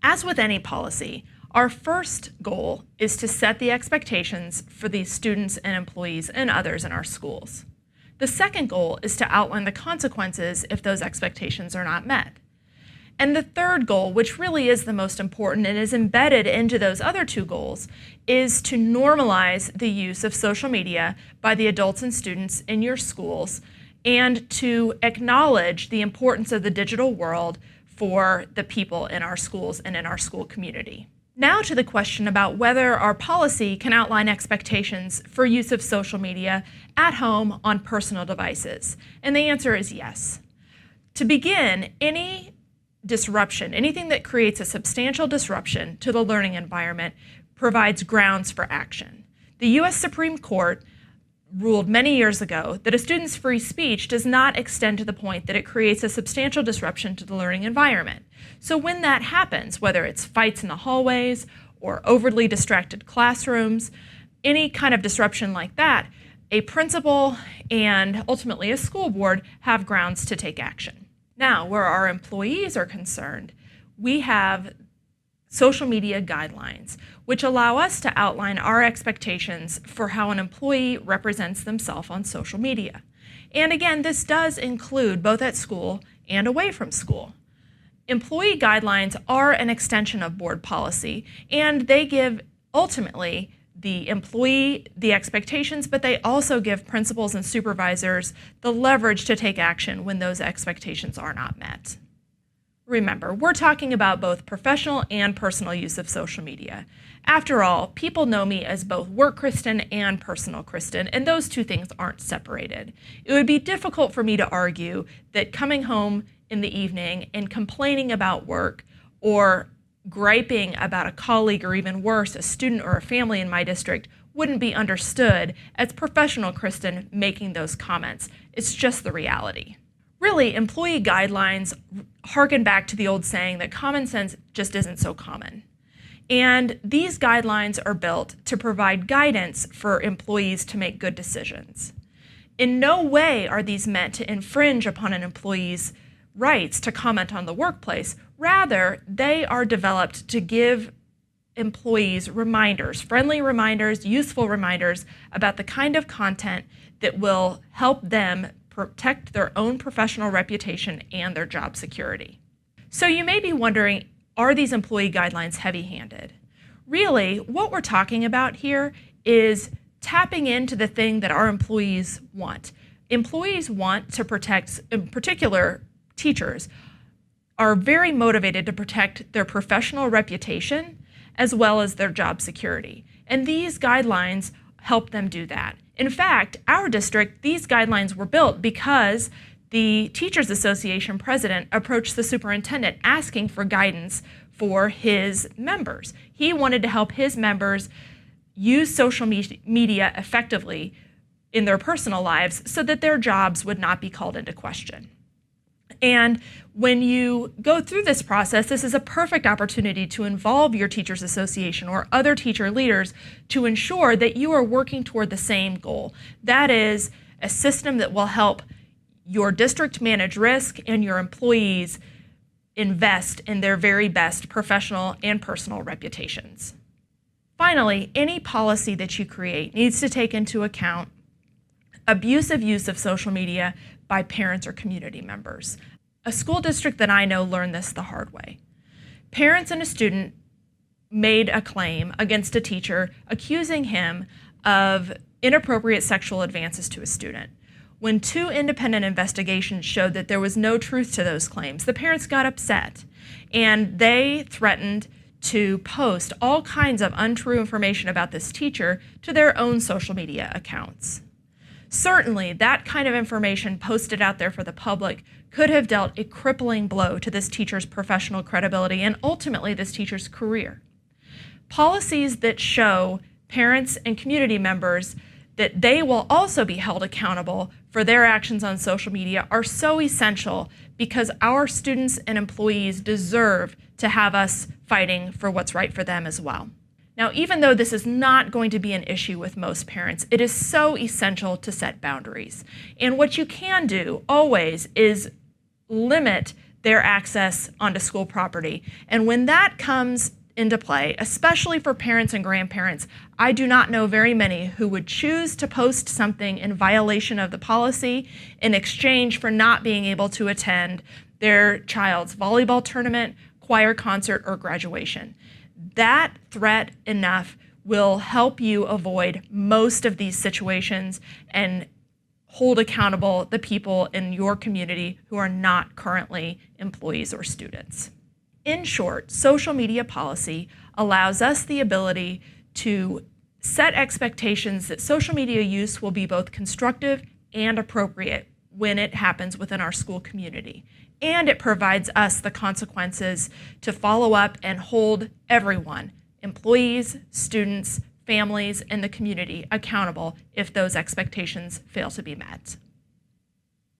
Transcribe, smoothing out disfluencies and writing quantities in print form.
As with any policy, our first goal is to set the expectations for the students and employees and others in our schools. The second goal is to outline the consequences if those expectations are not met. And the third goal, which really is the most important and is embedded into those other two goals, is to normalize the use of social media by the adults and students in your schools and to acknowledge the importance of the digital world for the people in our schools and in our school community. Now to the question about whether our policy can outline expectations for use of social media at home on personal devices. And the answer is yes. To begin, any disruption, anything that creates a substantial disruption to the learning environment provides grounds for action. The U.S. Supreme Court ruled many years ago that a student's free speech does not extend to the point that it creates a substantial disruption to the learning environment. So when that happens, whether it's fights in the hallways or overly distracted classrooms, any kind of disruption like that, a principal and ultimately a school board have grounds to take action. Now, where our employees are concerned, we have social media guidelines, which allow us to outline our expectations for how an employee represents themselves on social media. And again, this does include both at school and away from school. Employee guidelines are an extension of board policy, and they give ultimately the employee the expectations, but they also give principals and supervisors the leverage to take action when those expectations are not met. Remember, we're talking about both professional and personal use of social media. After all, people know me as both work Kristen and personal Kristen, and those two things aren't separated. It would be difficult for me to argue that coming home in the evening and complaining about work or griping about a colleague or even worse, a student or a family in my district wouldn't be understood as professional Kristen making those comments. It's just the reality. Really, employee guidelines harken back to the old saying that common sense just isn't so common. And these guidelines are built to provide guidance for employees to make good decisions. In no way are these meant to infringe upon an employee's rights to comment on the workplace. Rather, they are developed to give employees reminders, friendly reminders, useful reminders about the kind of content that will help them protect their own professional reputation and their job security. So you may be wondering, are these employee guidelines heavy-handed? Really, what we're talking about here is tapping into the thing that our employees want. Employees want to protect, in particular, teachers are very motivated to protect their professional reputation as well as their job security. And these guidelines help them do that. In fact, our district, these guidelines were built because the Teachers Association president approached the superintendent asking for guidance for his members. He wanted to help his members use social media effectively in their personal lives so that their jobs would not be called into question. And when you go through this process, this is a perfect opportunity to involve your Teachers Association or other teacher leaders to ensure that you are working toward the same goal. That is a system that will help your district manage risk and your employees invest in their very best professional and personal reputations. Finally, any policy that you create needs to take into account abusive use of social media by parents or community members. A school district that I know learned this the hard way. Parents and a student made a claim against a teacher accusing him of inappropriate sexual advances to a student. When 2 independent investigations showed that there was no truth to those claims, the parents got upset and they threatened to post all kinds of untrue information about this teacher to their own social media accounts. Certainly, that kind of information posted out there for the public could have dealt a crippling blow to this teacher's professional credibility and ultimately this teacher's career. Policies that show parents and community members that they will also be held accountable for their actions on social media are so essential because our students and employees deserve to have us fighting for what's right for them as well. Now, even though this is not going to be an issue with most parents, it is so essential to set boundaries. And what you can do always is limit their access onto school property. And when that comes into play, especially for parents and grandparents, I do not know very many who would choose to post something in violation of the policy in exchange for not being able to attend their child's volleyball tournament, choir concert, or graduation. That threat enough will help you avoid most of these situations and hold accountable the people in your community who are not currently employees or students. In short, social media policy allows us the ability to set expectations that social media use will be both constructive and appropriate when it happens within our school community. And it provides us the consequences to follow up and hold everyone, employees, students, families, and the community accountable if those expectations fail to be met.